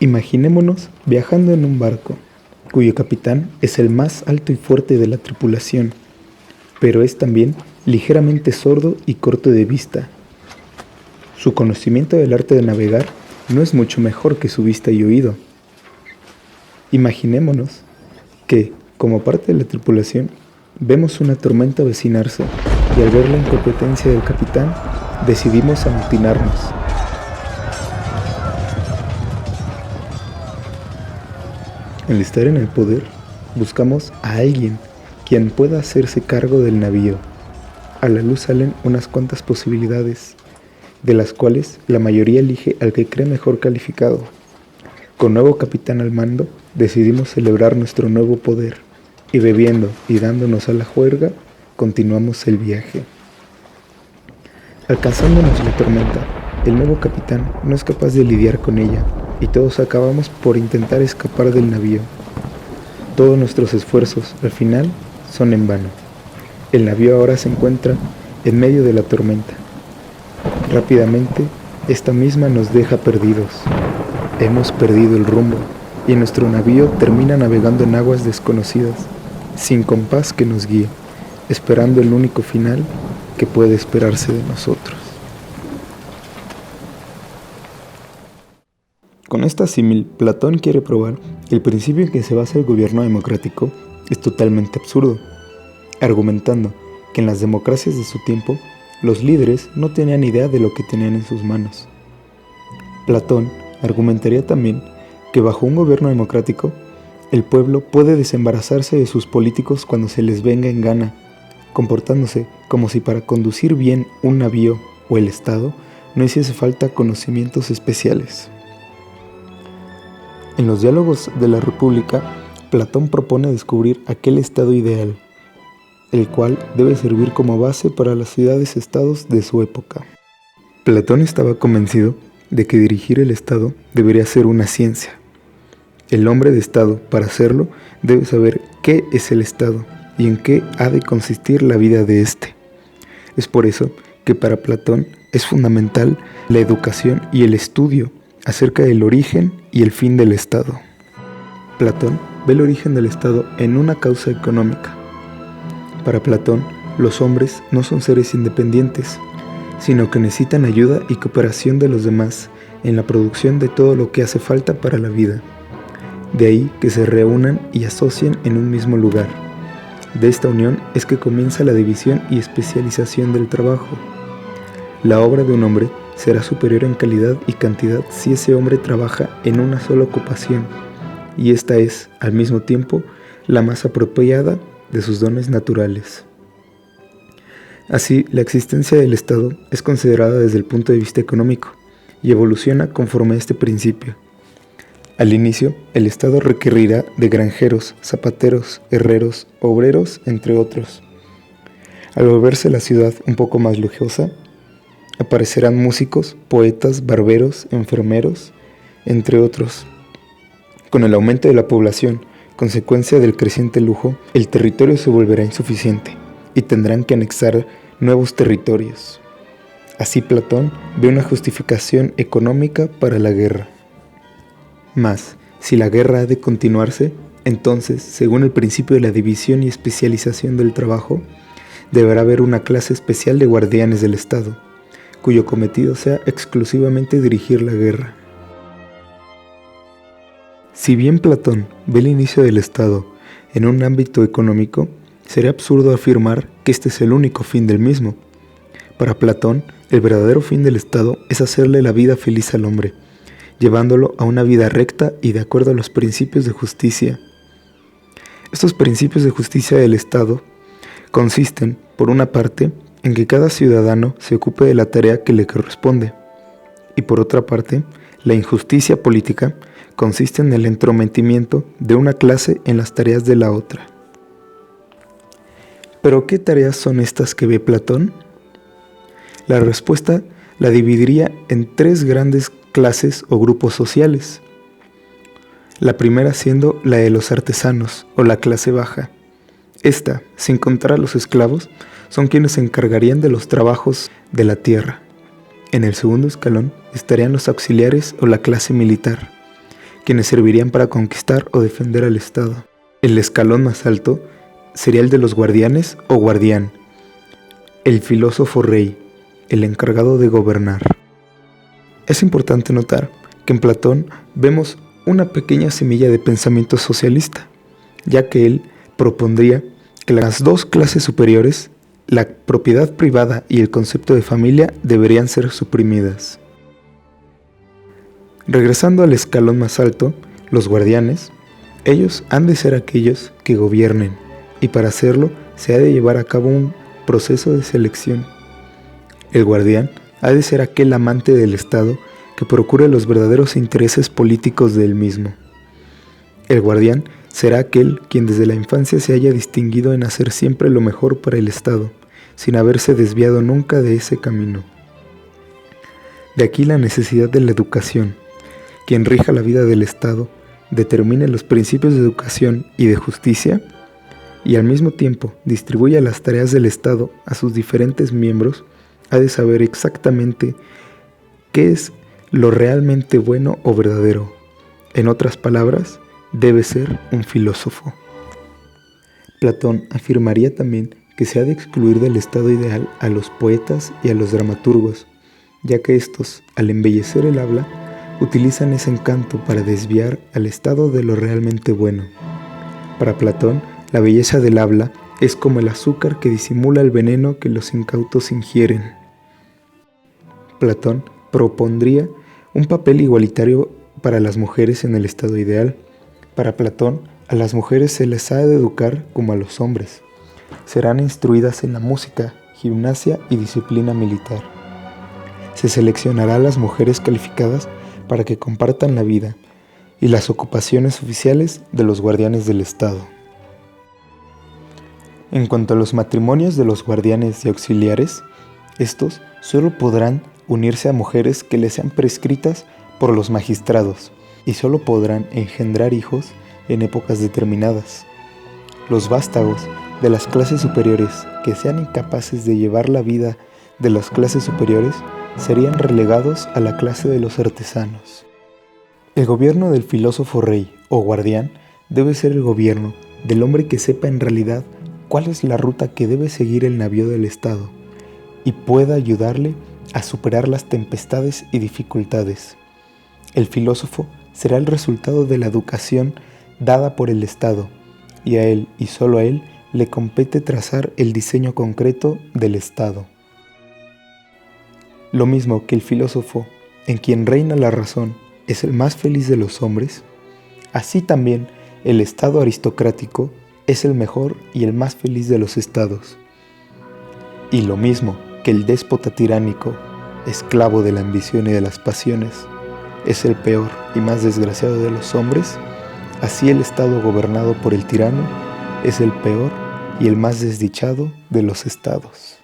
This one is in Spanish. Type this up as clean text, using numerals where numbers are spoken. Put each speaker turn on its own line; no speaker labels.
Imaginémonos viajando en un barco, cuyo capitán es el más alto y fuerte de la tripulación, pero es también ligeramente sordo y corto de vista. Su conocimiento del arte de navegar no es mucho mejor que su vista y oído. Imaginémonos que, como parte de la tripulación, vemos una tormenta avecinarse y al ver la incompetencia del capitán, decidimos amotinarnos. Al estar en el poder, buscamos a alguien quien pueda hacerse cargo del navío. A la luz salen unas cuantas posibilidades, de las cuales la mayoría elige al que cree mejor calificado. Con nuevo capitán al mando, decidimos celebrar nuestro nuevo poder, y bebiendo y dándonos a la juerga, continuamos el viaje. Alcanzándonos la tormenta, el nuevo capitán no es capaz de lidiar con ella, y todos acabamos por intentar escapar del navío. Todos nuestros esfuerzos, al final, son en vano. El navío ahora se encuentra en medio de la tormenta. Rápidamente, esta misma nos deja perdidos. Hemos perdido el rumbo, y nuestro navío termina navegando en aguas desconocidas, sin compás que nos guíe, esperando el único final que puede esperarse de nosotros. Con esta símil, Platón quiere probar que el principio en que se basa el gobierno democrático es totalmente absurdo, argumentando que en las democracias de su tiempo, los líderes no tenían idea de lo que tenían en sus manos. Platón argumentaría también que bajo un gobierno democrático, el pueblo puede desembarazarse de sus políticos cuando se les venga en gana, comportándose como si para conducir bien un navío o el Estado no hiciese falta conocimientos especiales. En los diálogos de la República, Platón propone descubrir aquel estado ideal, el cual debe servir como base para las ciudades-estados de su época. Platón estaba convencido de que dirigir el Estado debería ser una ciencia. El hombre de Estado, para hacerlo, debe saber qué es el Estado y en qué ha de consistir la vida de éste. Es por eso que para Platón es fundamental la educación y el estudio acerca del origen y el fin del Estado. Platón ve el origen del Estado en una causa económica. Para Platón, los hombres no son seres independientes, sino que necesitan ayuda y cooperación de los demás en la producción de todo lo que hace falta para la vida. De ahí que se reúnan y asocien en un mismo lugar. De esta unión es que comienza la división y especialización del trabajo. La obra de un hombre será superior en calidad y cantidad si ese hombre trabaja en una sola ocupación, y esta es, al mismo tiempo, la más apropiada de sus dones naturales. Así, la existencia del Estado es considerada desde el punto de vista económico, y evoluciona conforme a este principio. Al inicio, el Estado requerirá de granjeros, zapateros, herreros, obreros, entre otros. Al volverse la ciudad un poco más lujosa, aparecerán músicos, poetas, barberos, enfermeros, entre otros. Con el aumento de la población, consecuencia del creciente lujo, el territorio se volverá insuficiente y tendrán que anexar nuevos territorios. Así Platón ve una justificación económica para la guerra. Mas, si la guerra ha de continuarse, entonces, según el principio de la división y especialización del trabajo, deberá haber una clase especial de guardianes del Estado, cuyo cometido sea exclusivamente dirigir la guerra. Si bien Platón ve el inicio del Estado en un ámbito económico, sería absurdo afirmar que este es el único fin del mismo. Para Platón, el verdadero fin del Estado es hacerle la vida feliz al hombre, llevándolo a una vida recta y de acuerdo a los principios de justicia. Estos principios de justicia del Estado consisten, por una parte, en que cada ciudadano se ocupe de la tarea que le corresponde, y por otra parte, la injusticia política consiste en el entrometimiento de una clase en las tareas de la otra. ¿Pero qué tareas son estas que ve Platón? La respuesta la dividiría en tres grandes clases o grupos sociales. La primera siendo la de los artesanos o la clase baja. Esta, sin contar a los esclavos, son quienes se encargarían de los trabajos de la tierra. En el segundo escalón estarían los auxiliares o la clase militar, quienes servirían para conquistar o defender al Estado. El escalón más alto sería el de los guardianes o guardián, el filósofo rey, el encargado de gobernar. Es importante notar que en Platón vemos una pequeña semilla de pensamiento socialista, ya que él propondría que las dos clases superiores, la propiedad privada y el concepto de familia, deberían ser suprimidas. Regresando al escalón más alto, los guardianes, ellos han de ser aquellos que gobiernen, y para hacerlo se ha de llevar a cabo un proceso de selección. El guardián ha de ser aquel amante del Estado que procure los verdaderos intereses políticos del mismo. El guardián será aquel quien desde la infancia se haya distinguido en hacer siempre lo mejor para el Estado, sin haberse desviado nunca de ese camino. De aquí la necesidad de la educación. Quien rija la vida del Estado, determine los principios de educación y de justicia, y al mismo tiempo distribuya las tareas del Estado a sus diferentes miembros, ha de saber exactamente qué es lo realmente bueno o verdadero. En otras palabras, debe ser un filósofo. Platón afirmaría también que se ha de excluir del estado ideal a los poetas y a los dramaturgos, ya que estos, al embellecer el habla, utilizan ese encanto para desviar al estado de lo realmente bueno. Para Platón, la belleza del habla es como el azúcar que disimula el veneno que los incautos ingieren. Platón propondría un papel igualitario para las mujeres en el estado ideal. Para Platón, a las mujeres se les ha de educar como a los hombres. Serán instruidas en la música, gimnasia y disciplina militar. Se seleccionará a las mujeres calificadas para que compartan la vida y las ocupaciones oficiales de los guardianes del Estado. En cuanto a los matrimonios de los guardianes y auxiliares, estos solo podrán unirse a mujeres que les sean prescritas por los magistrados y solo podrán engendrar hijos en épocas determinadas. Los vástagos de las clases superiores que sean incapaces de llevar la vida de las clases superiores serían relegados a la clase de los artesanos. El gobierno del filósofo rey o guardián debe ser el gobierno del hombre que sepa en realidad cuál es la ruta que debe seguir el navío del Estado y pueda ayudarle a superar las tempestades y dificultades. El filósofo será el resultado de la educación dada por el Estado, y a él y solo a él le compete trazar el diseño concreto del Estado. Lo mismo que el filósofo, en quien reina la razón, es el más feliz de los hombres, así también el Estado aristocrático es el mejor y el más feliz de los estados. Y lo mismo que el déspota tiránico, esclavo de la ambición y de las pasiones, es el peor y más desgraciado de los hombres, así el Estado gobernado por el tirano es el peor y el más desdichado de los estados.